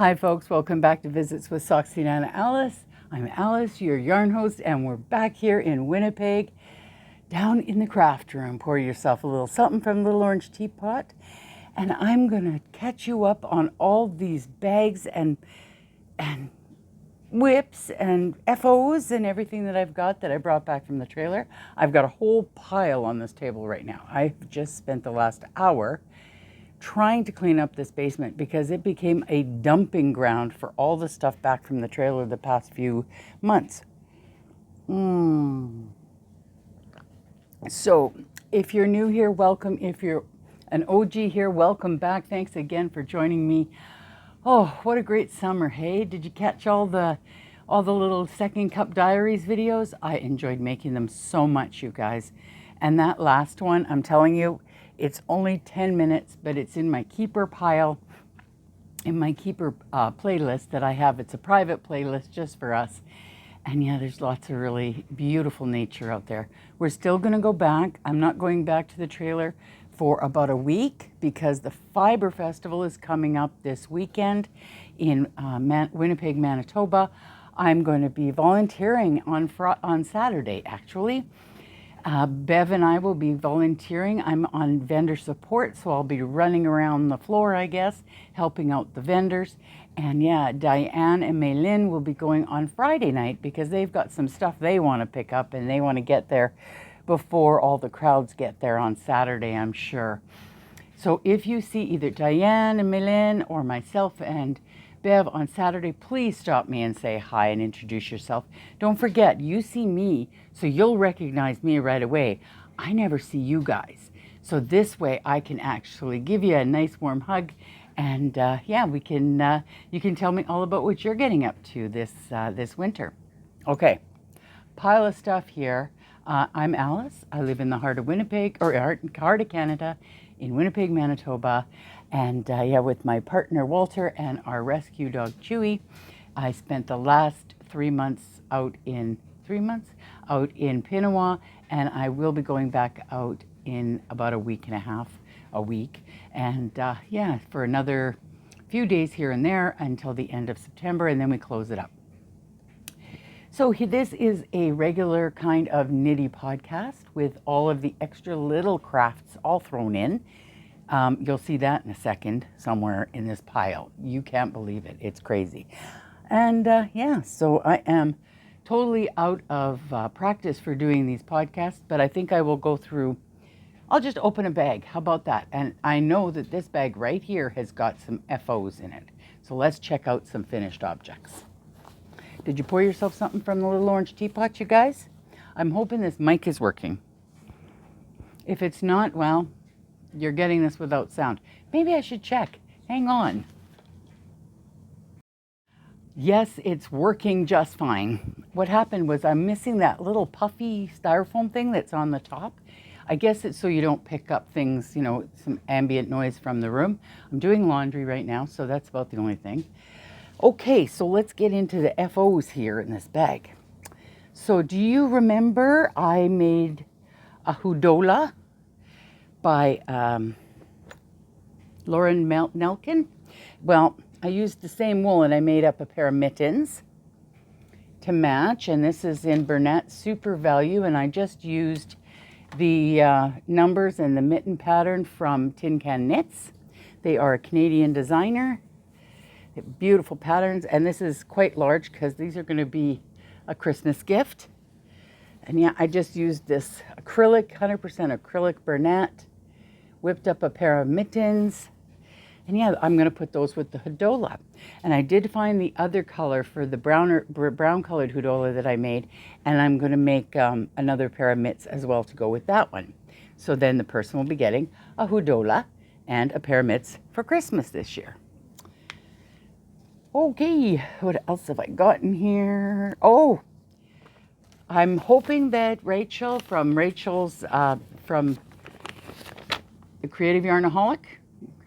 Hi folks, welcome back to Visits with Soxy Nana Alice. I'm Alice, your yarn host, and we're back here in Winnipeg, down in the craft room. Pour yourself a little something from the little orange teapot, and I'm gonna catch you up on all these bags and whips and FOs and everything that I've got that I brought back from the trailer. I've got a whole pile on this table right now. I've just spent the last hour trying to clean up this basement because it became a dumping ground for all the stuff back from the trailer the past few months. So if you're new here, welcome. If you're an OG here, welcome back. Thanks again for joining me. Oh, what a great summer, hey? Did you catch all the little Second Cup Diaries videos? I enjoyed making them so much, you guys. And that last one, I'm telling you, it's only 10 minutes, but it's in my keeper pile, in my keeper playlist that I have. It's a private playlist just for us. And yeah, there's lots of really beautiful nature out there. We're still gonna go back. I'm not going back to the trailer for about a week because the Fiber Festival is coming up this weekend in Winnipeg, Manitoba. I'm going to be volunteering on Saturday, actually. Bev and I will be volunteering. I'm on vendor support, so I'll be running around the floor, I guess, helping out the vendors. And yeah, Diane and Maylin will be going on Friday night because they've got some stuff they want to pick up and they want to get there before all the crowds get there on Saturday, I'm sure. So if you see either Diane and Maylin or myself and Bev on Saturday, please stop me and say hi and introduce yourself. Don't forget, you see me, so you'll recognize me right away. I never see you guys. So this way I can actually give you a nice warm hug and yeah, we can, you can tell me all about what you're getting up to this winter. Okay, pile of stuff here. I'm Alice. I live in the heart of Winnipeg, or heart of Canada, in Winnipeg, Manitoba. And yeah, with my partner Walter and our rescue dog Chewy, I spent the last 3 months out in Pinawa, and I will be going back out in about a week and a half, and yeah, for another few days here and there until the end of September, and then we close it up. So this is a regular kind of nitty podcast with all of the extra little crafts all thrown in. You'll see that in a second somewhere in this pile. You can't believe it. It's crazy. And yeah, so I am totally out of practice for doing these podcasts, but I think I will go through, I'll just open a bag. How about that? And I know that this bag right here has got some FOs in it. So let's check out some finished objects. Did you pour yourself something from the little orange teapot, you guys? I'm hoping this mic is working. If it's not, well, you're getting this without sound. Maybe I should check. Hang on. Yes, it's working just fine. What happened was I'm missing that little puffy styrofoam thing that's on the top. I guess it's so you don't pick up things, you know, some ambient noise from the room. I'm doing laundry right now, so that's about the only thing. Okay, so let's get into the FOs here in this bag. So do you remember I made a hudola by Lauren Nelkin? Well, I used the same wool and I made up a pair of mittens to match, and this is in Bernat Super Value, and I just used the numbers and the mitten pattern from Tin Can Knits. They are a Canadian designer. Beautiful patterns, and this is quite large because these are going to be a Christmas gift. And yeah, I just used this acrylic, 100% acrylic Bernat, whipped up a pair of mittens, and yeah, I'm going to put those with the hudola. And I did find the other color for the brown colored hudola that I made, and I'm going to make another pair of mitts as well to go with that one. So then the person will be getting a hudola and a pair of mitts for Christmas this year. Okay, what else have I got in here? Oh, I'm hoping that Rachel from from the Creative Yarnaholic.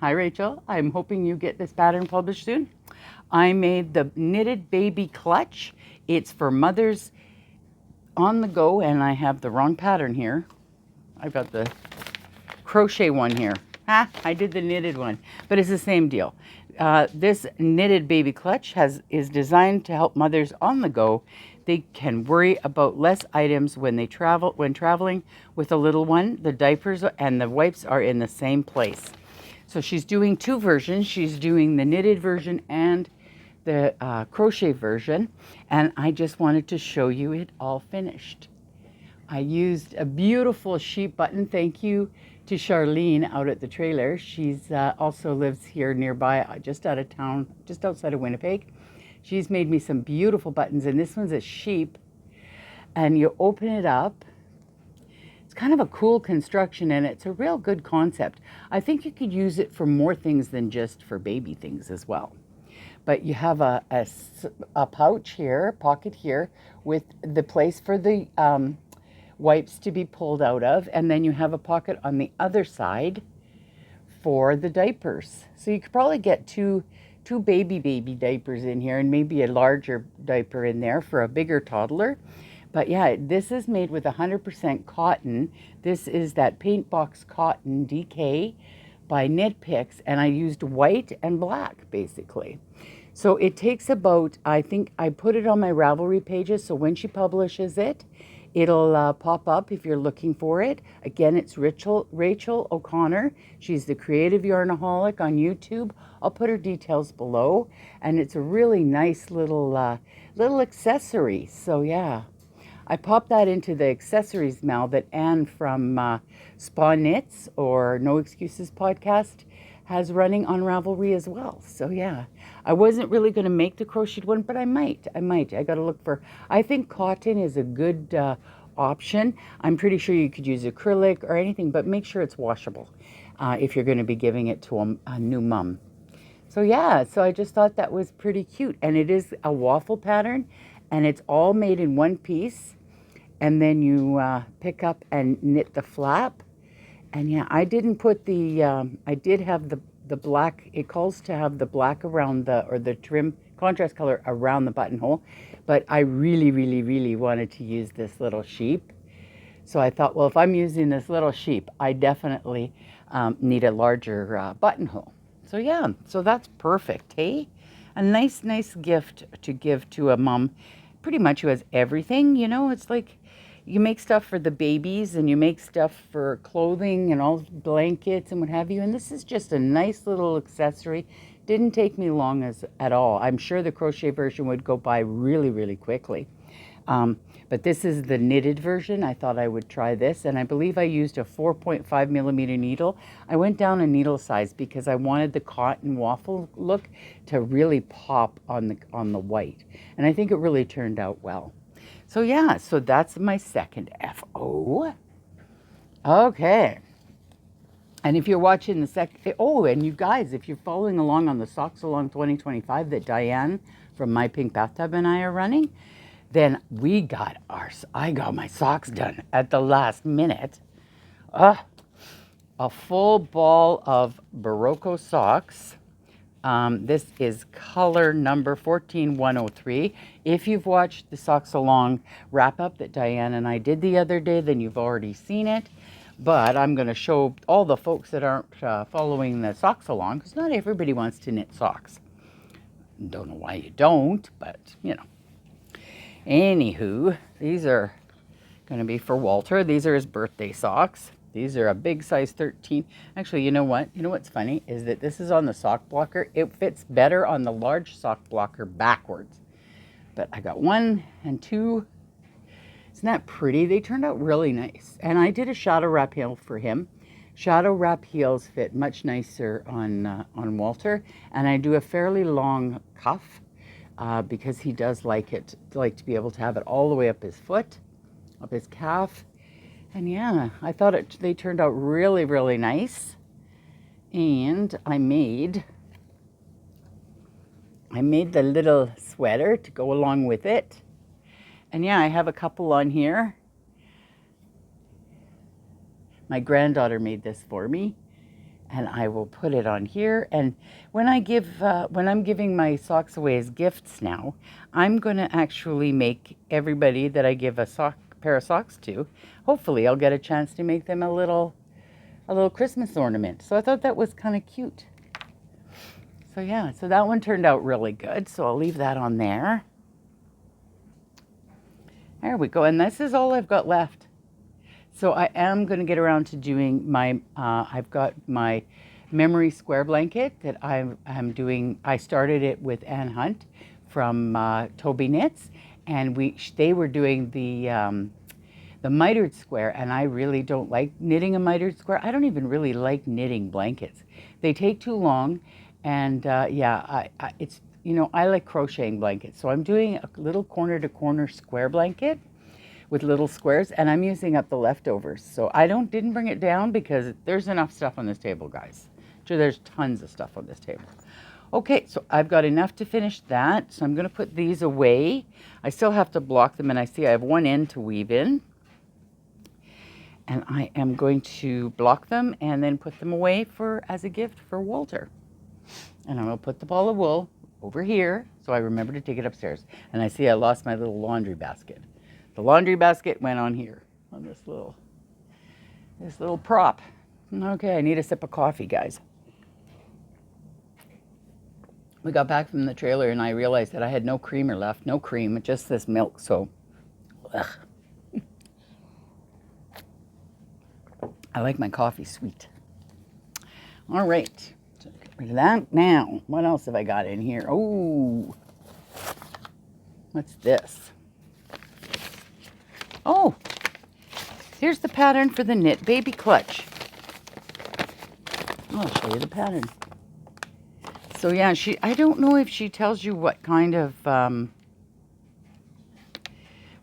Hi, Rachel. I'm hoping you get this pattern published soon. I made the knitted baby clutch. It's for mothers on the go, and I have the wrong pattern here. I've got the crochet one here. I did the knitted one, but it's the same deal. This knitted baby clutch is designed to help mothers on the go. They can worry about less items when traveling with a little one. The diapers and the wipes are in the same place. So she's doing two versions. She's doing the knitted version and the crochet version, and I just wanted to show you it all finished. I used a beautiful sheep button. Thank you to Charlene out at the trailer. She's also lives here nearby, just out of town, just outside of Winnipeg. She's made me some beautiful buttons, and this one's a sheep, and you open it up. It's kind of a cool construction, and it's a real good concept. I think you could use it for more things than just for baby things as well. But you have a pouch here, pocket here, with the place for the wipes to be pulled out of, and then you have a pocket on the other side for the diapers. So you could probably get two baby diapers in here, and maybe a larger diaper in there for a bigger toddler. But yeah, this is made with 100% cotton. This is that paint box cotton DK by Knit Picks, and I used white and black basically. So it takes about, I think I put it on my Ravelry pages, so when she publishes it, it'll pop up if you're looking for it. Again, it's Rachel O'Connor. She's the Creative Yarnaholic on YouTube. I'll put her details below, and it's a really nice little accessory. So yeah, I popped that into the accessories mail that Anne from Spa Knits or No Excuses podcast has running on Ravelry as well. So yeah, I wasn't really going to make the crocheted one, but I might. I got to look for, I think cotton is a good option. I'm pretty sure you could use acrylic or anything, but make sure it's washable if you're going to be giving it to a new mom. So yeah, so I just thought that was pretty cute. And it is a waffle pattern, and it's all made in one piece. And then you pick up and knit the flap. And yeah, I didn't put the, I did have the black, it calls to have the black around or the trim contrast color around the buttonhole, but I really wanted to use this little sheep. So I thought, well, if I'm using this little sheep, I definitely need a larger buttonhole. So yeah, so that's perfect, hey? A nice gift to give to a mom, pretty much who has everything, you know. It's like, you make stuff for the babies, and you make stuff for clothing and all blankets and what have you. And this is just a nice little accessory. Didn't take me long at all. I'm sure the crochet version would go by really quickly. But this is the knitted version. I thought I would try this, and I believe I used a 4.5 millimeter needle. I went down a needle size because I wanted the cotton waffle look to really pop on the white. And I think it really turned out well. So yeah, so that's my second FO. Okay. And if you're watching the and you guys, if you're following along on the Sox-a-Long 2025 that Diane from My Pink Bathtub and I are running, then I got my socks done at the last minute. A full ball of Barocco socks. This is color number 14103. If you've watched the Sox-a-Long wrap-up that Diane and I did the other day, then you've already seen it. But I'm going to show all the folks that aren't following the Sox-a-Long, because not everybody wants to knit socks. Don't know why you don't, but, you know. Anywho, these are going to be for Walter. These are his birthday socks. These are a big size 13. Actually, you know what? You know what's funny is that this is on the sock blocker. It fits better on the large sock blocker backwards. But I got 1 and 2. Isn't that pretty? They turned out really nice. And I did a shadow wrap heel for him. Shadow wrap heels fit much nicer on Walter. And I do a fairly long cuff because he does like to be able to have it all the way up his foot, up his calf. And yeah, I thought they turned out really nice. And I made the little sweater to go along with it. And yeah, I have a couple on here. My granddaughter made this for me, and I will put it on here. And when I'm giving my socks away as gifts now, I'm going to actually make everybody that I give a pair of socks to, hopefully I'll get a chance to make them a little Christmas ornament. So I thought that was kind of cute. So yeah, so that one turned out really good. So I'll leave that on there. There we go. And this is all I've got left. So I am going to get around to doing my, I've got my memory square blanket that I'm doing. I started it with Ann Hunt from Toby Knits, and they were doing the mitered square, and I really don't like knitting a mitered square. I don't even really like knitting blankets. They take too long, and yeah, it's, you know, I like crocheting blankets. So I'm doing a little corner to corner square blanket with little squares, and I'm using up the leftovers. So I didn't bring it down because there's enough stuff on this table, guys. Sure, there's tons of stuff on this table. Okay, so I've got enough to finish that. So I'm going to put these away. I still have to block them, and I see I have one end to weave in. And I am going to block them and then put them away as a gift for Walter. And I'm going to put the ball of wool over here so I remember to take it upstairs. And I see I lost my little laundry basket. The laundry basket went on here, on this little prop. Okay, I need a sip of coffee, guys. We got back from the trailer and I realized that I had no creamer left, no cream, just this milk, so, ugh. I like my coffee sweet. All right, so get rid of that. Now, what else have I got in here? Oh, what's this? Oh, here's the pattern for the knit baby clutch. I'll show you the pattern. So yeah, I don't know if she tells you what kind of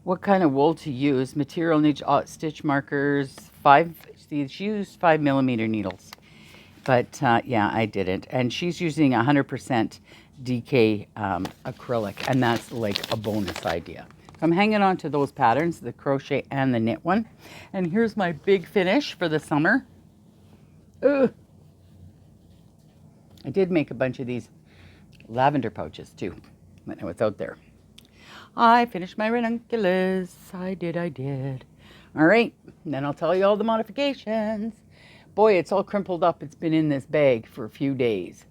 wool to use. Material needs stitch markers, she used 5mm needles. But yeah, I didn't. And she's using 100% DK acrylic, and that's like a bonus idea. So I'm hanging on to those patterns, the crochet and the knit one. And here's my big finish for the summer. Ugh. I did make a bunch of these lavender pouches too when I was out there. I finished my ranunculus. I did. All right, and then I'll tell you all the modifications. Boy, it's all crumpled up. It's been in this bag for a few days.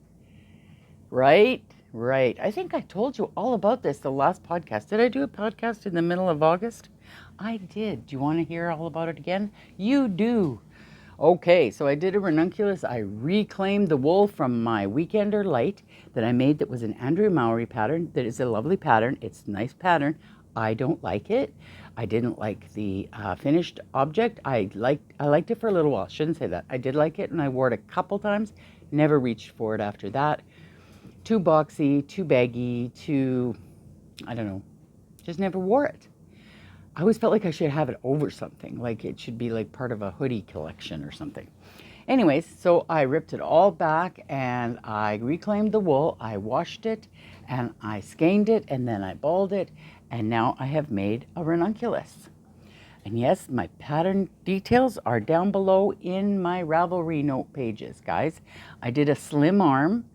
Right. I think I told you all about this the last podcast. Did I do a podcast in the middle of August? I did. Do you want to hear all about it again? You do. Okay, so I did a ranunculus. I reclaimed the wool from my Weekender Light that I made that was an Andrew Mowry pattern. That is a lovely pattern. It's a nice pattern. I don't like it. I didn't like the finished object. I liked it for a little while. Shouldn't say that. I did like it, and I wore it a couple times. Never reached for it after that. Too boxy, too baggy, I don't know. Just never wore it. I always felt like I should have it over something, like it should be like part of a hoodie collection or something. Anyways, so I ripped it all back and I reclaimed the wool. I washed it and I skeined it and then I balled it, and now I have made a ranunculus. And yes, my pattern details are down below in my Ravelry note pages, guys. I did a slim arm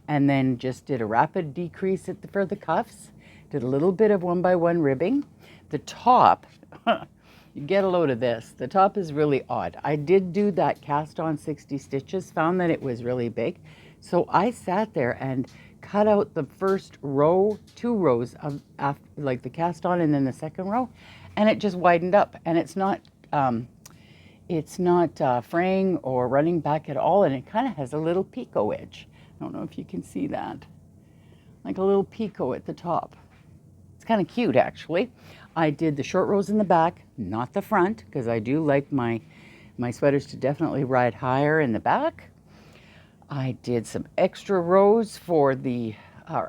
and then just did a rapid decrease for the cuffs. Did a little bit of 1x1 ribbing. The top, you get a load of this. The top is really odd. I did do that cast on 60 stitches, found that it was really big. So I sat there and cut out the first row, 2 rows of like the cast on and then the second row, and it just widened up. And it's not fraying or running back at all, and it kind of has a little picot edge. I don't know if you can see that. Like a little picot at the top. It's kind of cute, actually. I did the short rows in the back, not the front, because I do like my sweaters to definitely ride higher in the back. I did some extra rows for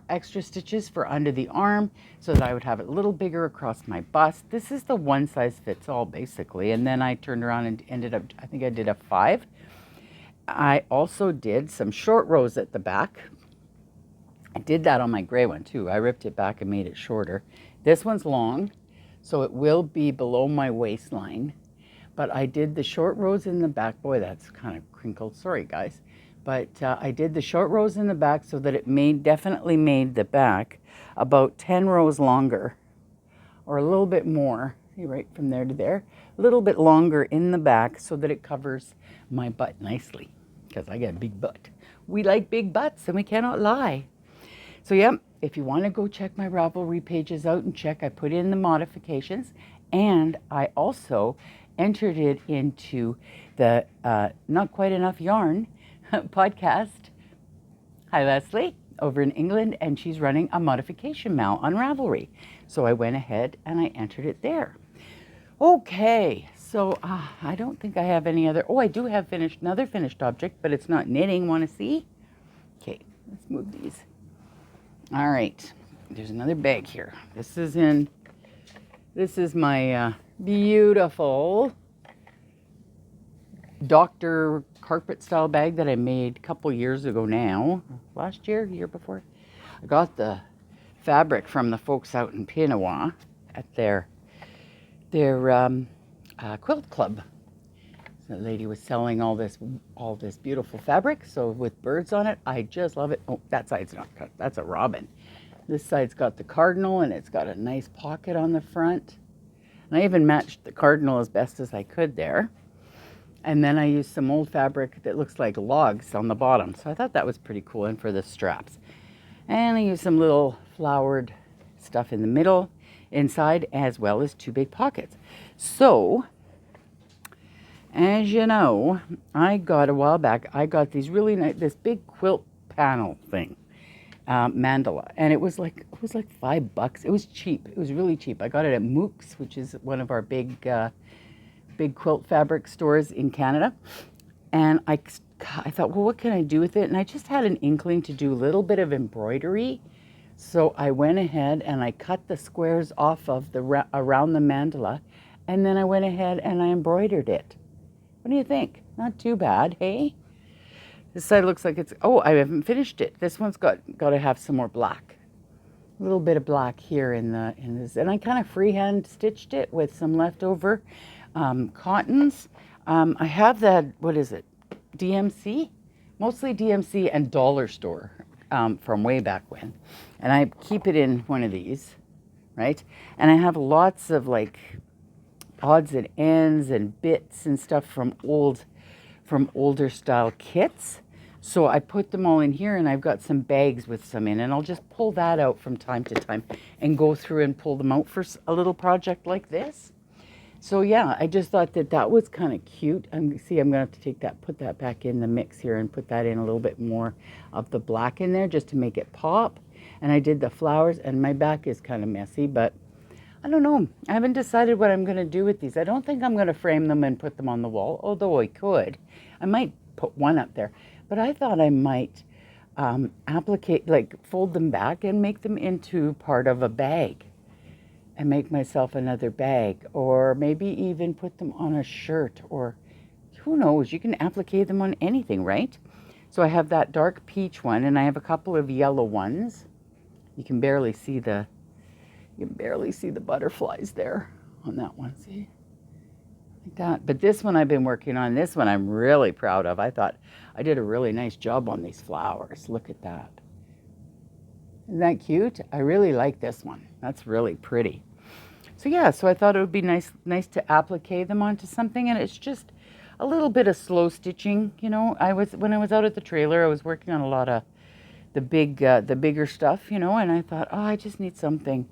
extra stitches for under the arm so that I would have it a little bigger across my bust. This is the one size fits all, basically. And then I turned around and ended up, I think I did a 5. I also did some short rows at the back. I did that on my gray one too. I ripped it back and made it shorter. This one's long, so it will be below my waistline. But I did the short rows in the back. Boy, that's kind of crinkled. Sorry, guys. But I did the short rows in the back so that it definitely made the back about 10 rows longer, or a little bit more. See, right from there to there. A little bit longer in the back so that it covers my butt nicely. because I got a big butt. We like big butts and we cannot lie. So yeah, if you want to go check my Ravelry pages out and check, I put in the modifications, and I also entered it into the Not Quite Enough Yarn podcast. Hi, Leslie, over in England, and she's running a modification now on Ravelry. So I went ahead and I entered it there. Okay, so I don't think I have any other. Oh, I do have another finished object, but it's not knitting. Want to see? Okay, let's move these. All right, there's another bag here. This is my beautiful Dr. carpet style bag that I made a couple years ago now. Last year, year before. I got the fabric from the folks out in Pinawa at their quilt club. So the lady was selling all this beautiful fabric, so with birds on it. I just love it. Oh, that side's not cut. That's a robin. This side's got the cardinal, and it's got a nice pocket on the front. And I even matched the cardinal as best as I could there. And then I used some old fabric that looks like logs on the bottom. So I thought that was pretty cool, and for the straps. And I used some little flowered stuff in the middle, inside, as well as 2 big pockets. So, as you know, I got a while back, I got these really nice, this big quilt panel thing, mandala, and it was like $5. It was cheap. It was really cheap. I got it at Mook's, which is one of our big quilt fabric stores in Canada. And I thought, well, what can I do with it? And I just had an inkling to do a little bit of embroidery. So I went ahead and I cut the squares off of around the mandala, and then I went ahead and I embroidered it. What do you think? Not too bad, hey? This side looks like it's, oh, I haven't finished it. This one's got to have some more black. A little bit of black here in this, and I kind of freehand stitched it with some leftover cottons. I have that, what is it? DMC? Mostly DMC and dollar store from way back when. And I keep it in one of these, right? And I have lots of like odds and ends and bits and stuff from older style kits. So I put them all in here, and I've got some bags with some in, and I'll just pull that out from time to time and go through and pull them out for a little project like this. So yeah, I just thought that was kind of cute. I'm going to have to put that back in the mix here and put that in a little bit more of the black in there just to make it pop. And I did the flowers, and my back is kind of messy, but I don't know. I haven't decided what I'm going to do with these. I don't think I'm going to frame them and put them on the wall, although I could. I might put one up there, but I thought I might fold them back and make them into part of a bag and make myself another bag, or maybe even put them on a shirt, or who knows, you can applique them on anything, right? So I have that dark peach one, and I have a couple of yellow ones. You can barely see the butterflies there on that one, see? Like that. But this one I've been working on, this one I'm really proud of. I thought I did a really nice job on these flowers. Look at that. Isn't that cute? I really like this one. That's really pretty. So yeah, so I thought it would be nice to applique them onto something, and it's just a little bit of slow stitching. You know, when I was out at the trailer, I was working on a lot of the bigger stuff, you know, and I thought, oh, I just need something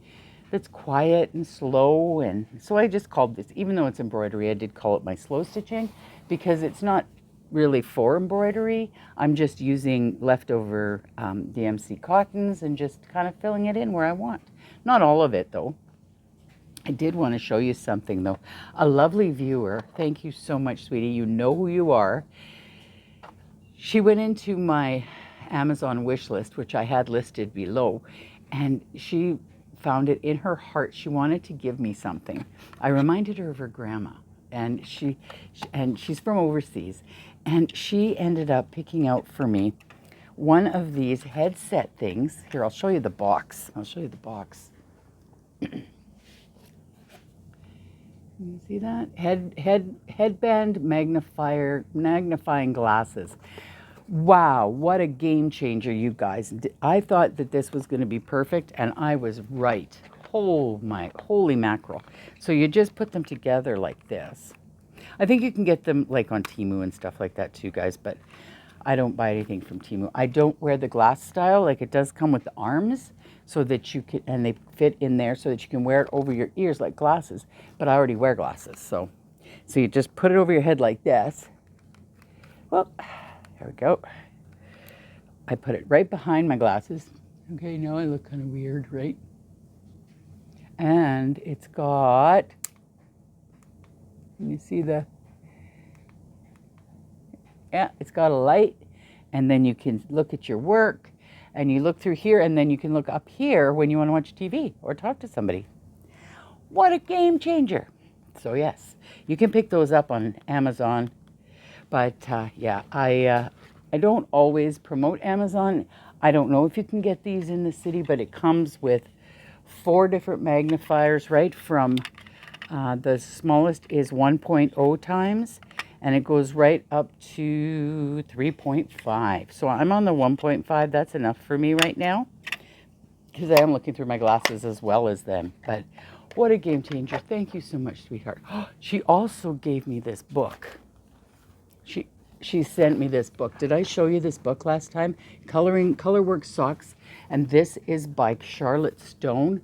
that's quiet and slow, and so I just called this, even though it's embroidery, I did call it my slow stitching, because it's not really for embroidery. I'm just using leftover DMC cottons and just kind of filling it in where I want. Not all of it, though. I did want to show you something, though. A lovely viewer, thank you so much, sweetie. You know who you are. She went into my Amazon wish list, which I had listed below, and she found it in her heart. She wanted to give me something. I reminded her of her grandma, and she's from overseas, and she ended up picking out for me one of these headset things. Here, I'll show you the box. You see that? Headband magnifying glasses. Wow, what a game changer, you guys. I thought that this was going to be perfect, and I was right. Oh my, holy mackerel. So you just put them together like this. I think you can get them like on Temu and stuff like that too, guys, but I don't buy anything from Temu. I don't wear the glass style. Like, it does come with the arms so that you can, and they fit in there so that you can wear it over your ears like glasses. But I already wear glasses, so you just put it over your head like this. Well, there we go. I put it right behind my glasses. Okay, now I look kind of weird, right? And it's got, you see the, yeah, it's got a light, and then you can look at your work, and you look through here, and then you can look up here when you want to watch TV or talk to somebody. What a game changer. So yes, you can pick those up on Amazon, but yeah, I don't always promote Amazon. I don't know if you can get these in the city, but it comes with 4 different magnifiers, right? From the smallest is 1.0 times, and it goes right up to 3.5. So I'm on the 1.5. That's enough for me right now, because I am looking through my glasses as well as them. But what a game changer. Thank you so much, sweetheart. She also gave me this book. She sent me this book. Did I show you this book last time? Colorwork Socks. And this is by Charlotte Stone.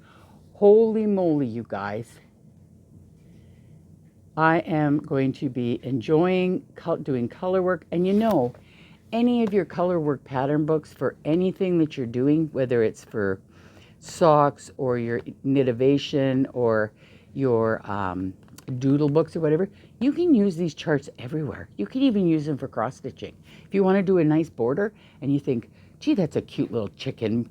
Holy moly, you guys. I am going to be enjoying doing color work. And you know, any of your color work pattern books for anything that you're doing, whether it's for socks or your Knitivation or your doodle books or whatever, you can use these charts everywhere. You can even use them for cross stitching. If you want to do a nice border and you think, gee, that's a cute little chicken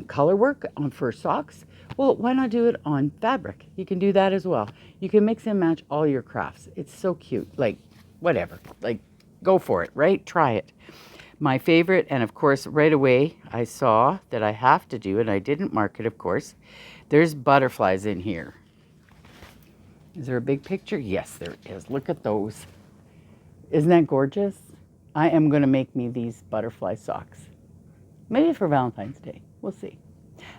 color work for socks, well, why not do it on fabric? You can do that as well. You can mix and match all your crafts. It's so cute. Like, whatever. Like, go for it, right? Try it. My favorite, and of course, right away, I saw that I have to do, and I didn't mark it, of course. There's butterflies in here. Is there a big picture? Yes, there is. Look at those. Isn't that gorgeous? I am going to make me these butterfly socks. Maybe for Valentine's Day. We'll see.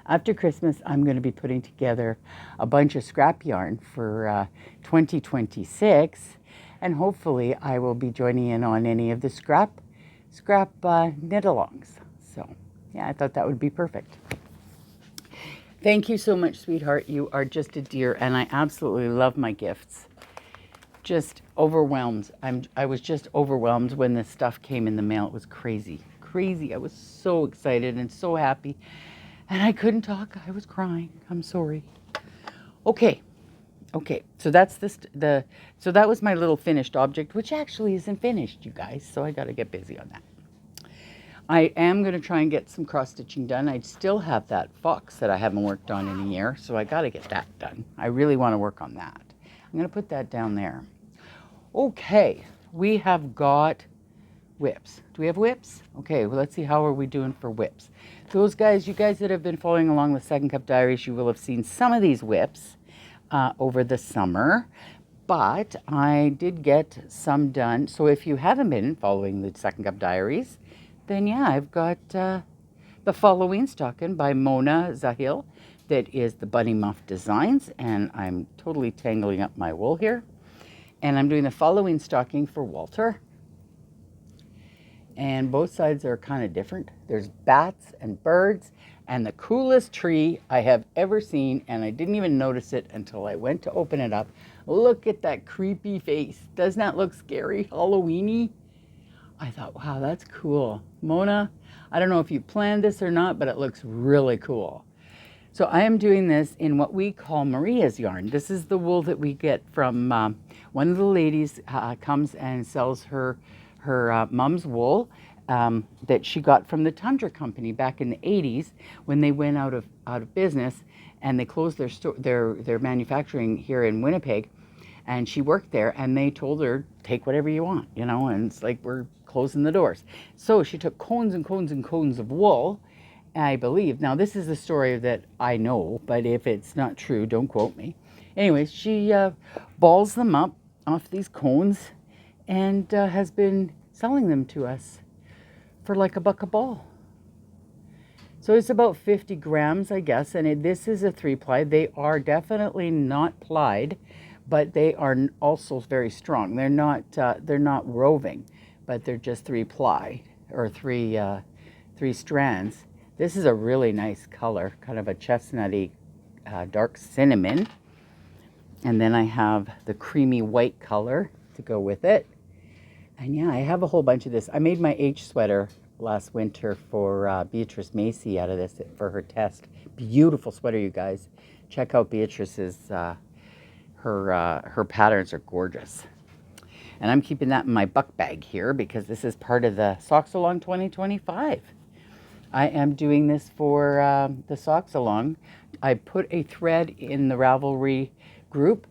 After Christmas, I'm going to be putting together a bunch of scrap yarn for 2026. And hopefully, I will be joining in on any of the scrap knit-alongs. So, yeah, I thought that would be perfect. Thank you so much, sweetheart. You are just a dear, and I absolutely love my gifts. Just overwhelmed. I was just overwhelmed when this stuff came in the mail. It was crazy. Crazy. I was so excited and so happy. And I couldn't talk. I was crying. I'm sorry. Okay. So that's so that was my little finished object, which actually isn't finished, you guys. So I got to get busy on that. I am going to try and get some cross stitching done. I still have that fox that I haven't worked on in a year, so I got to get that done. I really want to work on that. I'm going to put that down there. Okay, we have got whips. Do we have whips? Okay, well, let's see, how are we doing for whips? Those guys, you guys that have been following along with Second Cup Diaries, you will have seen some of these whips over the summer, but I did get some done. So if you haven't been following the Second Cup Diaries, then yeah, I've got the Halloween stocking by Mona Zahil that is the Bunny Muff Designs, and I'm totally tangling up my wool here. And I'm doing the Halloween stocking for Walter. And both sides are kind of different. There's bats and birds and the coolest tree I have ever seen, and I didn't even notice it until I went to open it up. Look at that creepy face. Doesn't that look scary, Halloween-y? I thought, wow, that's cool. Mona, I don't know if you planned this or not, but it looks really cool. So I am doing this in what we call Maria's yarn. This is the wool that we get from one of the ladies comes and sells her mom's wool that she got from the Tundra Company back in the 80s when they went out of business, and they closed their manufacturing here in Winnipeg. And she worked there, and they told her, take whatever you want, you know, and it's like, we're closing the doors. So she took cones and cones and cones of wool, I believe. Now, this is the story that I know, but if it's not true, don't quote me. Anyways, she balls them up off these cones and has been selling them to us for like $1 a ball. So it's about 50 grams, I guess, and this is a 3-ply. They are definitely not plied, but they are also very strong. They're not roving, but they're just 3-ply. or three strands. This is a really nice color, kind of a chestnutty, dark cinnamon. And then I have the creamy white color to go with it. And yeah, I have a whole bunch of this. I made my H sweater last winter for Beatrice Macy out of this for her test. Beautiful sweater, you guys. Check out Beatrice's, her patterns are gorgeous. And I'm keeping that in my buck bag here because this is part of the Sox-a-long 2025. I am doing this for the Sox-a-long. I put a thread in the Ravelry group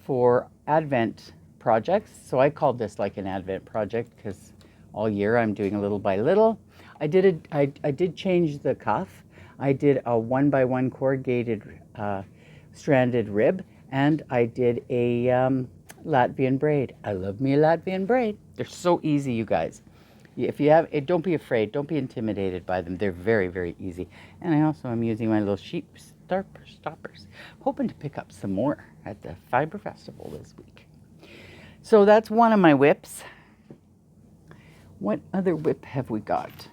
for Advent projects. So I called this like an Advent project because all year I'm doing a little by little. I did change the cuff. I did a 1x1 corrugated stranded rib, and I did a Latvian braid. I love me a Latvian braid. They're so easy, you guys. If you have it, don't be afraid. Don't be intimidated by them. They're very, very easy. And I also am using my little sheep stoppers. Hoping to pick up some more at the Fiber Festival this week. So that's one of my whips. What other whip have we got?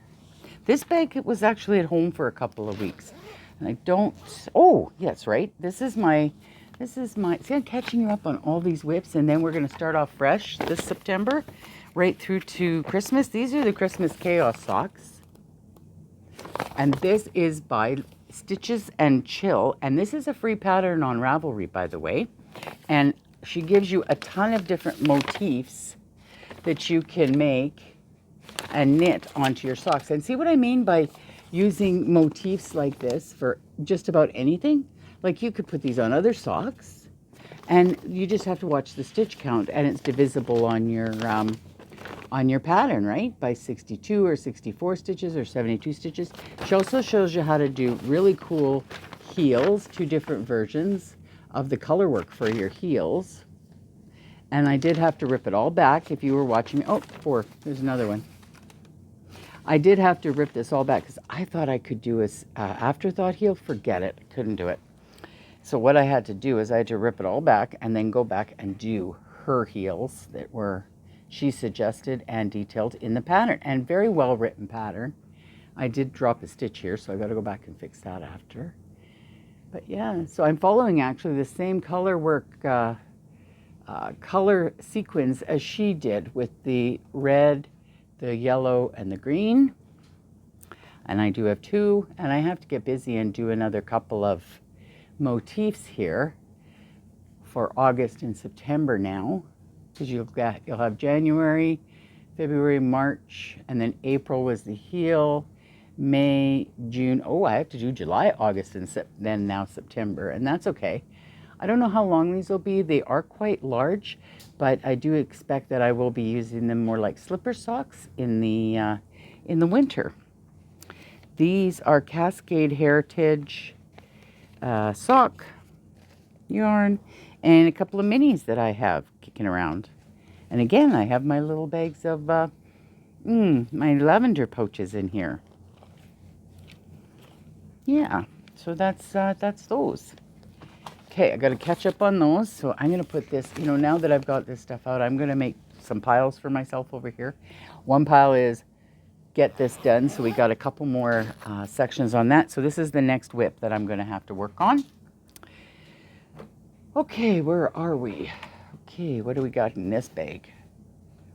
This bag, it was actually at home for a couple of weeks. And I don't, oh, yes, right. This is my, see, I'm catching you up on all these whips, and then we're going to start off fresh this September, right through to Christmas. These are the Christmas Chaos socks. And this is by Stitches and Chill. And this is a free pattern on Ravelry, by the way. And she gives you a ton of different motifs that you can make and knit onto your socks. And see what I mean by using motifs like this for just about anything? Like you could put these on other socks, and you just have to watch the stitch count, and it's divisible on your pattern, right? By 62 or 64 stitches or 72 stitches. She also shows you how to do really cool heels, 2 different versions of the color work for your heels. And I did have to rip it all back if you were watching me. Oh, 4, there's another one. I did have to rip this all back because I thought I could do a afterthought heel. Forget it, couldn't do it. So what I had to do is I had to rip it all back and then go back and do her heels that were, she suggested and detailed in the pattern, and very well written pattern. I did drop a stitch here, so I got to go back and fix that after. But yeah, so I'm following actually the same color work, color sequence as she did with the red, the yellow, and the green. And I do have 2, and I have to get busy and do another couple of motifs here for August and September now, because you'll have January, February, March, and then April was the heel, May, June. Oh, I have to do July, August, and then now September, and that's okay. I don't know how long these will be. They are quite large, but I do expect that I will be using them more like slipper socks in the winter. These are Cascade Heritage sock yarn, and a couple of minis that I have kicking around. And again, I have my little bags of my lavender pouches in here. Yeah, so that's those. Okay, I got to catch up on those. So I'm going to put this, you know, now that I've got this stuff out, I'm going to make some piles for myself over here. One pile is get this done. So we got a couple more sections on that. So this is the next whip that I'm going to have to work on. Okay, where are we? Okay, what do we got in this bag?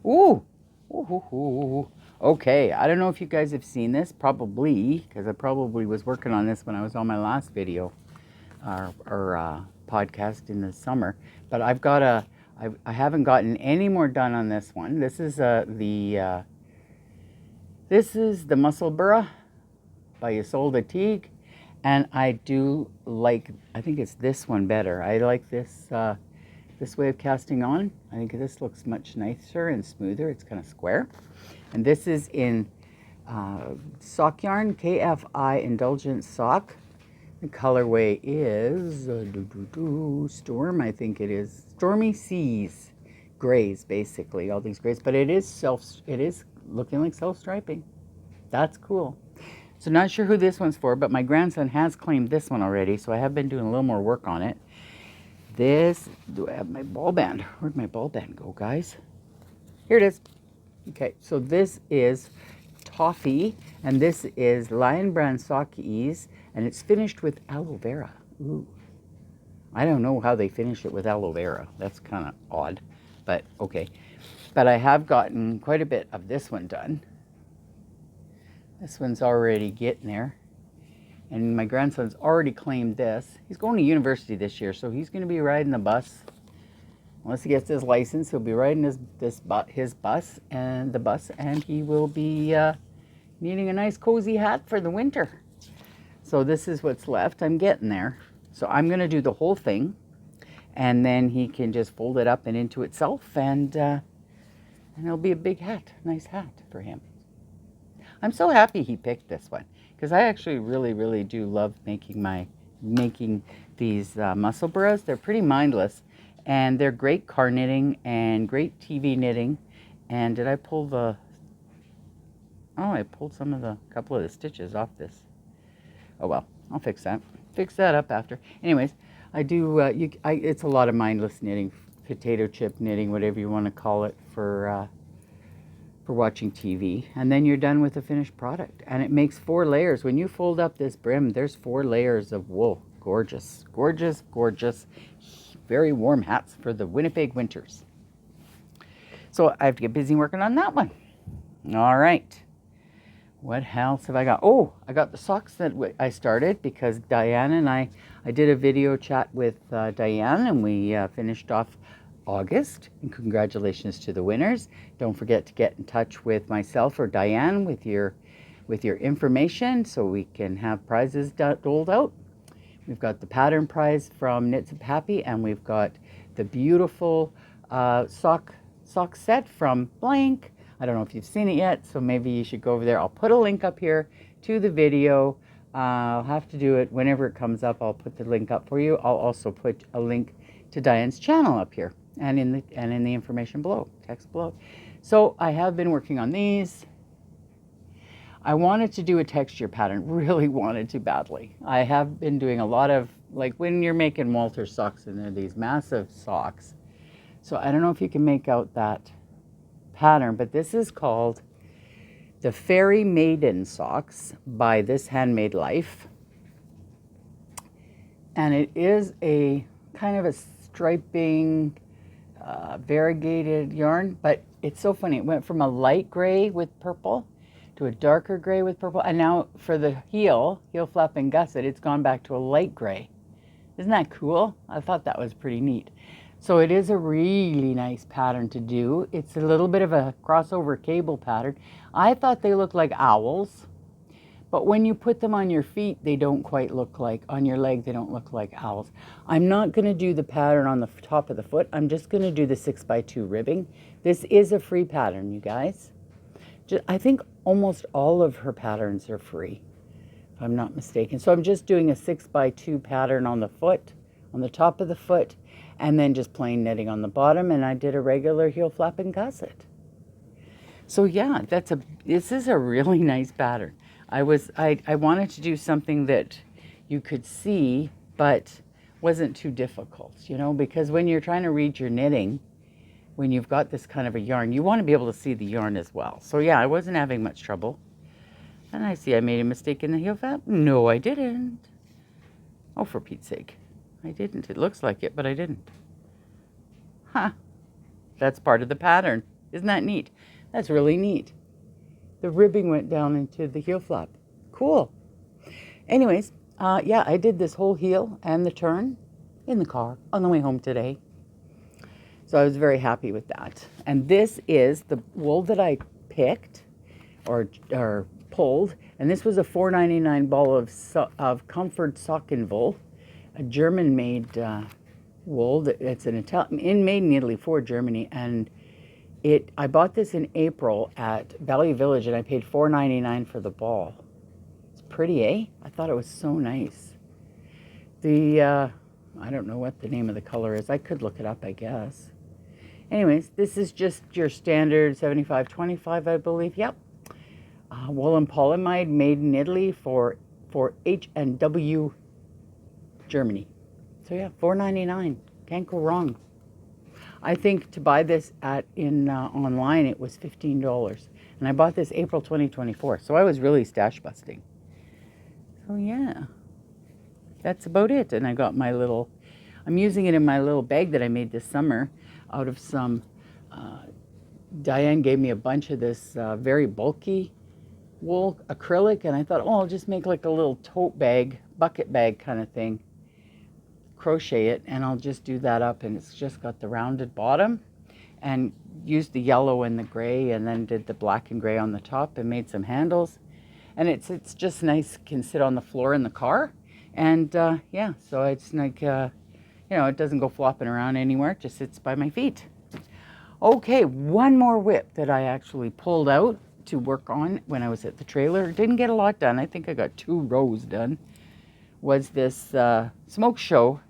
Ooh, ooh. Okay, I don't know if you guys have seen this, probably, because I probably was working on this when I was on my last video or podcast in the summer. But I've got I haven't gotten any more done on this one. This is the Musselburgh by Isolde Teague, and I do like, I think it's this one better. I like this this way of casting on. I think this looks much nicer and smoother. It's kind of square. And this is in sock yarn, KFI Indulgent Sock. The colorway is Storm, I think it is. Stormy Seas grays, basically, all these grays. But it is looking like self-striping. That's cool. So not sure who this one's for, but my grandson has claimed this one already, so I have been doing a little more work on it. This, do I have my ball band? Where'd my ball band go, guys? Here it is. Okay, so this is toffee, and this is Lion Brand Sock Ease, and it's finished with aloe vera. Ooh. I don't know how they finish it with aloe vera. That's kind of odd, but okay. But I have gotten quite a bit of this one done. This one's already getting there. And my grandson's already claimed this. He's going to university this year, so he's going to be riding the bus. Once he gets his license, he'll be riding his bus, and he will be needing a nice cozy hat for the winter. So this is what's left. I'm getting there. So I'm going to do the whole thing, and then he can just fold it up and into itself, and it'll be a big hat, nice hat for him. I'm so happy he picked this one, because I actually really do love making these muscle bras. They're pretty mindless, and they're great car knitting and great TV knitting. And did I pull the... Oh, I pulled couple of the stitches off this. Oh well, I'll fix that. Fix that up after. Anyways, I do, it's a lot of mindless knitting, potato chip knitting, whatever you want to call it, for watching TV. And then you're done with the finished product. And it makes 4 layers. When you fold up this brim, there's 4 layers of wool. Gorgeous, gorgeous, gorgeous. Very warm hats for the Winnipeg winters. So I have to get busy working on that one. All right. What else have I got? Oh, I got the socks that I started because Diane and I did a video chat with Diane, and we finished off August. And congratulations to the winners. Don't forget to get in touch with myself or Diane with your information so we can have prizes doled out. We've got the pattern prize from Knits Up Happy, and we've got the beautiful sock set from Blank. I don't know if you've seen it yet, so maybe you should go over there. I'll put a link up here to the video. I'll have to do it whenever it comes up. I'll put the link up for you. I'll also put a link to Diane's channel up here and in the information below, text below. So I have been working on these. I wanted to do a texture pattern, really wanted to badly. I have been doing a lot of, like when you're making Walter socks, and they're these massive socks. So I don't know if you can make out that pattern, but this is called the Fairy Maiden Socks by This Handmade Life. And it is a kind of a striping, variegated yarn, but it's so funny. It went from a light gray with purple to a darker gray with purple, and now for the heel flap and gusset, it's gone back to a light gray. Isn't that cool? I thought that was pretty neat. So it is a really nice pattern to do. It's a little bit of a crossover cable pattern. I thought they looked like owls, but when you put them on your feet, they don't quite look like, on your leg, they don't look like owls. I'm not gonna do the pattern on the top of the foot. I'm just gonna do the 6x2 ribbing. This is a free pattern, you guys. I think almost all of her patterns are free, if I'm not mistaken. So I'm just doing a 6x2 pattern on the foot, on the top of the foot, and then just plain knitting on the bottom, and I did a regular heel flap and gusset. So yeah, this is a really nice pattern. I wanted to do something that you could see, but wasn't too difficult, you know, because when you're trying to read your knitting, when you've got this kind of a yarn, you want to be able to see the yarn as well. So yeah, I wasn't having much trouble. And I see I made a mistake in the heel flap. No, I didn't. Oh, for Pete's sake. I didn't. It looks like it, but I didn't. Huh. That's part of the pattern. Isn't that neat? That's really neat. The ribbing went down into the heel flap. Cool. Anyways, yeah, I did this whole heel and the turn in the car on the way home today. So I was very happy with that. And this is the wool that I picked or pulled. And this was a $4.99 ball of Comfort Socken wool, a German-made wool. It's an Italian, made in Italy for Germany. And I bought this in April at Valley Village, and I paid $4.99 for the ball. It's pretty, eh? I thought it was so nice. I don't know what the name of the color is. I could look it up, I guess. Anyways, this is just your standard 75-25, I believe. Yep. Woolen polyamide made in Italy for H&W Germany. So yeah, $4.99. Can't go wrong. I think to buy this online it was $15. And And I bought this April 2024, so I was really stash busting. So yeah, that's about it. And I got my little, I'm using it in my little bag that I made this summer out of some, Diane gave me a bunch of this very bulky wool acrylic, and I thought, oh, I'll just make like a little tote bag, bucket bag kind of thing, crochet it, and I'll just do that up, and it's just got the rounded bottom, and used the yellow and the gray, and then did the black and gray on the top, and made some handles, and it's just nice, can sit on the floor in the car, and yeah, so it's like, you know, it doesn't go flopping around anywhere, it just sits by my feet. Okay, one more whip that I actually pulled out to work on when I was at the trailer. Didn't get a lot done. I think I got 2 rows done. Was this smoke show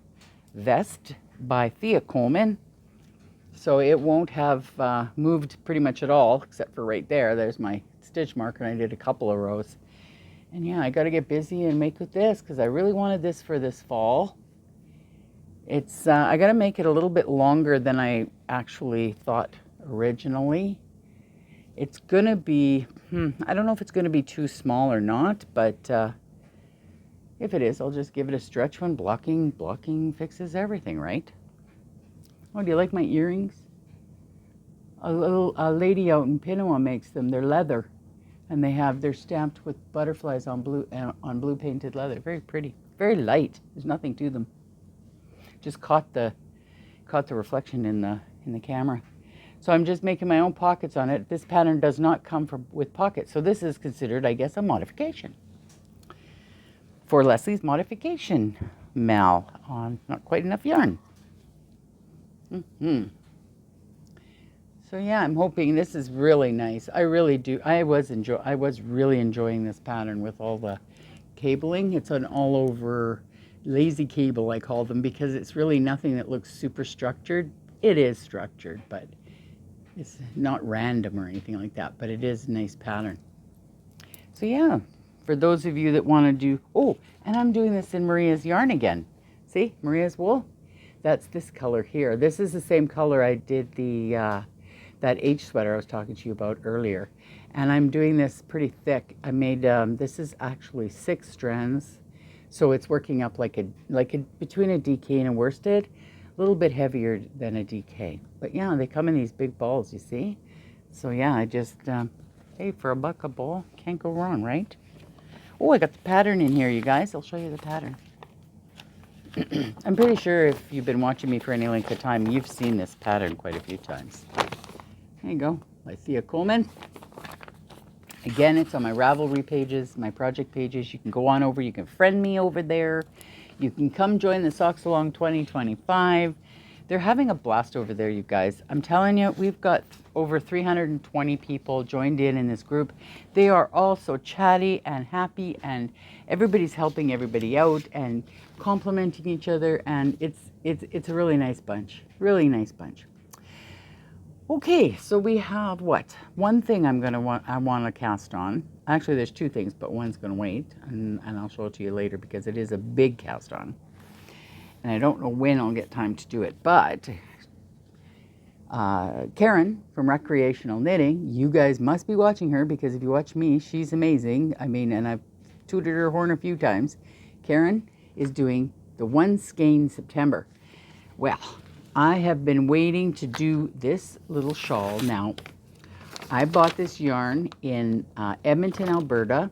vest by Thea Coleman. So it won't have moved pretty much at all, except for right there. There's my stitch mark, and I did a couple of rows. And yeah, I got to get busy and make with this because I really wanted this for this fall. It's I got to make it a little bit longer than I actually thought originally. It's going to be, I don't know if it's going to be too small or not, but if it is, I'll just give it a stretch one. Blocking fixes everything, right? Oh, do you like my earrings? A lady out in Pinawa makes them. They're leather, and they're stamped with butterflies on blue painted leather. Very pretty, very light. There's nothing to them. Just caught the reflection in the camera. So I'm just making my own pockets on it. This pattern does not come with pockets, so this is considered, I guess, a modification for Leslie's modification mal on not quite enough yarn. So yeah, I'm hoping this is really nice. I really do. I was really enjoying this pattern with all the cabling. It's an all over lazy cable, I call them, because it's really nothing that looks super structured. It is structured, but it's not random or anything like that, but it is a nice pattern. So yeah, for those of you that want to do, oh, and I'm doing this in Maria's yarn again. See, Maria's wool? That's this color here. This is the same color I did the that H sweater I was talking to you about earlier. And I'm doing this pretty thick. I made, this is actually 6 strands. So it's working up like a between a DK and a worsted, a little bit heavier than a DK. But yeah, they come in these big balls, you see? So yeah, I just, hey, for a buck a ball, can't go wrong, right? Oh, I got the pattern in here, you guys. I'll show you the pattern. I'm pretty sure if you've been watching me for any length of time, you've seen this pattern quite a few times. There you go, by Thea Coleman. Again, it's on my Ravelry pages, my project pages. You can go on over, you can friend me over there. You can come join the Sox-a-long 2025. They're having a blast over there, you guys. I'm telling you, we've got over 320 people joined in this group. They are all so chatty and happy, and everybody's helping everybody out and complimenting each other, and it's a really nice bunch, really nice bunch. Okay, so we have what? One thing I want to cast on. Actually, there's 2 things, but one's going to wait, and I'll show it to you later because it is a big cast on. And I don't know when I'll get time to do it, but Karen from Recreational Knitting, you guys must be watching her because if you watch me, she's amazing. I mean, and I've tooted her horn a few times. Karen is doing the one skein September. Well, I have been waiting to do this little shawl. Now, I bought this yarn in Edmonton, Alberta.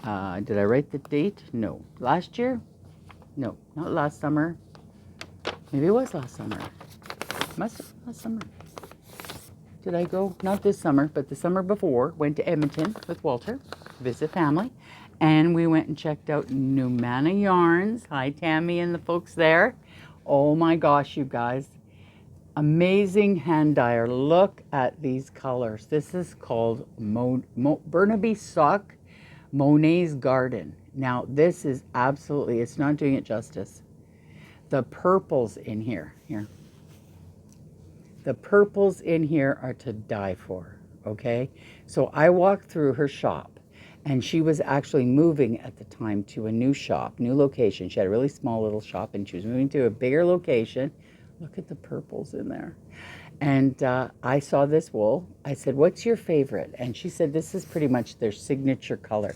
Did I write the date? No. Last year? No, not last summer. Maybe it was last summer. Must have been last summer. Did I go? Not this summer, but the summer before. Went to Edmonton with Walter, visit family. And we went and checked out Numana Yarns. Hi, Tammy and the folks there. Oh my gosh, you guys. Amazing hand dyer. Look at these colors. This is called Burnaby Sock Monet's Garden. Now, this is absolutely, it's not doing it justice. The purples in here. The purples in here are to die for, okay? So I walked through her shop, and she was actually moving at the time to a new shop, new location. She had a really small little shop, and she was moving to a bigger location. Look at the purples in there. And I saw this wool. I said, what's your favorite? And she said, this is pretty much their signature color.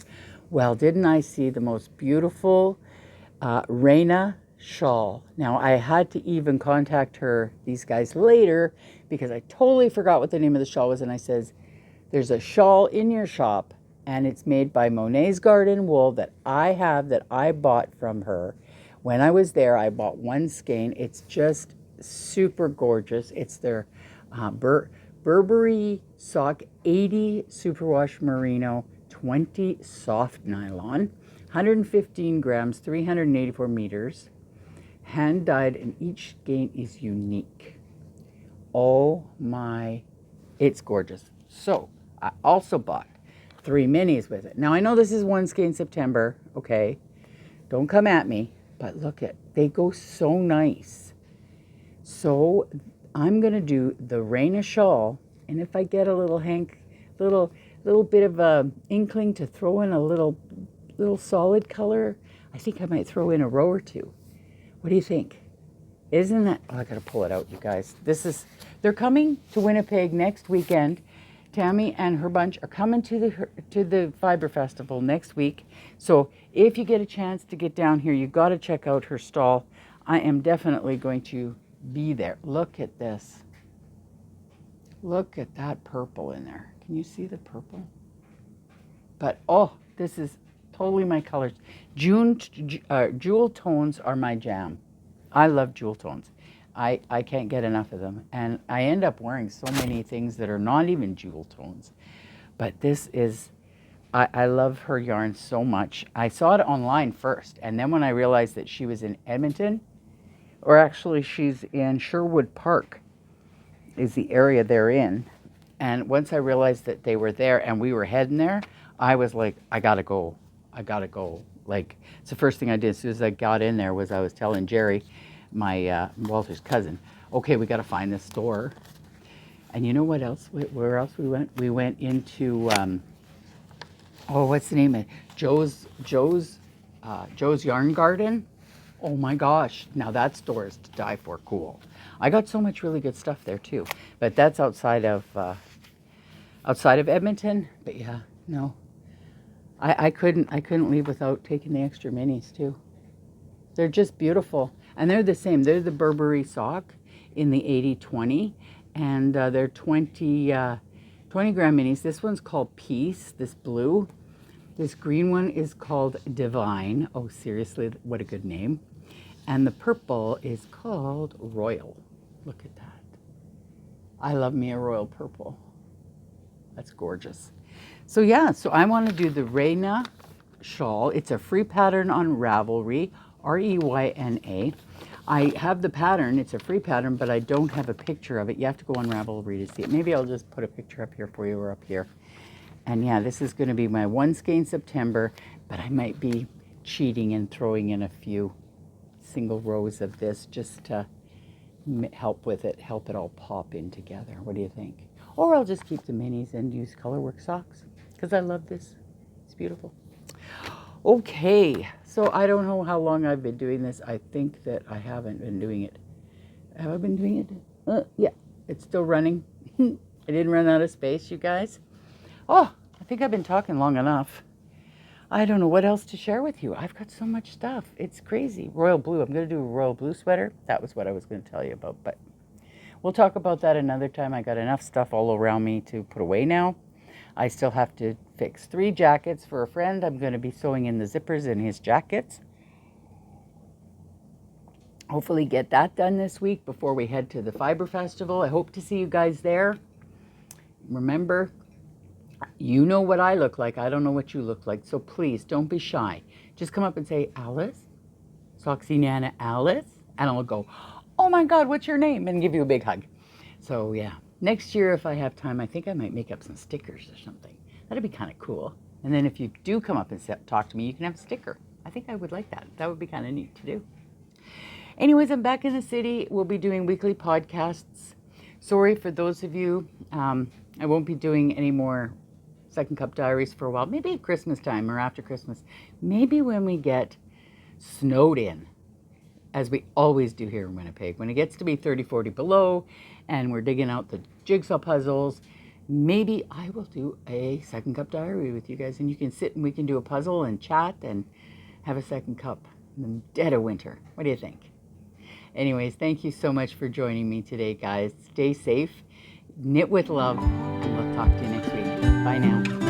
Well, didn't I see the most beautiful Reina shawl? Now, I had to even contact these guys later, because I totally forgot what the name of the shawl was. And I says, there's a shawl in your shop, and it's made by Monet's Garden Wool that I have, that I bought from her. When I was there, I bought one skein. It's just super gorgeous. It's their Burberry Sock 80 Superwash Merino 20 soft nylon, 115 grams, 384 meters, hand dyed, and each skein is unique. Oh my, it's gorgeous. So I also bought 3 minis with it. Now I know this is one skein September, okay? Don't come at me, but look at, they go so nice. So I'm gonna do the Reina shawl, and if I get a little little bit of a inkling to throw in a little solid color, I think I might throw in a row or two. What do you think? Isn't that, oh, I gotta pull it out, you guys. They're coming to Winnipeg next weekend. Tammy and her bunch are coming to the Fiber Festival next week. So if you get a chance to get down here, you gotta check out her stall. I am definitely going to be there. Look at this. Look at that purple in there. Can you see the purple? But oh, this is totally my colors. Jewel tones are my jam. I love jewel tones. I can't get enough of them. And I end up wearing so many things that are not even jewel tones. But this is, I love her yarn so much. I saw it online first. And then when I realized that she was in Edmonton, or actually she's in Sherwood Park, is the area they're in. And once I realized that they were there and we were heading there, I was like, I gotta go. I gotta go. Like, it's the first thing I did as soon as I got in there was I was telling Jerry, my Walter's cousin, okay, we gotta find this store. And you know what else? Where else we went? We went into, oh, what's the name of it? Joe's Yarn Garden. Oh my gosh, now that store is to die for cool. I got so much really good stuff there too, but that's outside of Edmonton. But yeah, no, I couldn't leave without taking the extra minis too. They're just beautiful, and they're the same. They're the Burberry sock in the 80-20, and they're 20 gram minis. This one's called Peace, this blue. This green one is called Divine. Oh, seriously, what a good name. And the purple is called Royal. Look at that. I love me a royal purple. That's gorgeous. So yeah, so I want to do the Reina shawl. It's a free pattern on Ravelry, Reyna. I have the pattern, it's a free pattern, but I don't have a picture of it. You have to go on Ravelry to see it. Maybe I'll just put a picture up here for you or up here. And yeah, this is going to be my one skein September, but I might be cheating and throwing in a few single rows of this just to help it all pop in together. What do you think? Or I'll just keep the minis and use colorwork socks because I love this. It's beautiful. Okay, so I don't know how long I've been doing this. I think that I haven't been doing it. Have I been doing it? Yeah, it's still running. I didn't run out of space, you guys. Oh, I think I've been talking long enough. I don't know what else to share with you. I've got so much stuff. It's crazy. Royal blue. I'm going to do a royal blue sweater. That was what I was going to tell you about, but we'll talk about that another time. I got enough stuff all around me to put away now. I still have to fix 3 jackets for a friend. I'm going to be sewing in the zippers in his jackets. Hopefully get that done this week before we head to the Fiber Festival. I hope to see you guys there. Remember, you know what I look like. I don't know what you look like. So please don't be shy. Just come up and say, Alice, Soxy Nana Alice. And I'll go, oh my God, what's your name? And give you a big hug. So yeah, next year if I have time, I think I might make up some stickers or something. That'd be kind of cool. And then if you do come up and talk to me, you can have a sticker. I think I would like that. That would be kind of neat to do. Anyways, I'm back in the city. We'll be doing weekly podcasts. Sorry for those of you. I won't be doing any more Second Cup Diaries for a while. Maybe at Christmas time or after Christmas. Maybe when we get snowed in. as we always do here in Winnipeg, when it gets to be 30, 40 below and we're digging out the jigsaw puzzles, maybe I will do a second cup diary with you guys, and you can sit and we can do a puzzle and chat and have a second cup in the dead of winter. What do you think? Anyways, thank you so much for joining me today, guys. Stay safe, knit with love, and we'll talk to you next week. Bye now.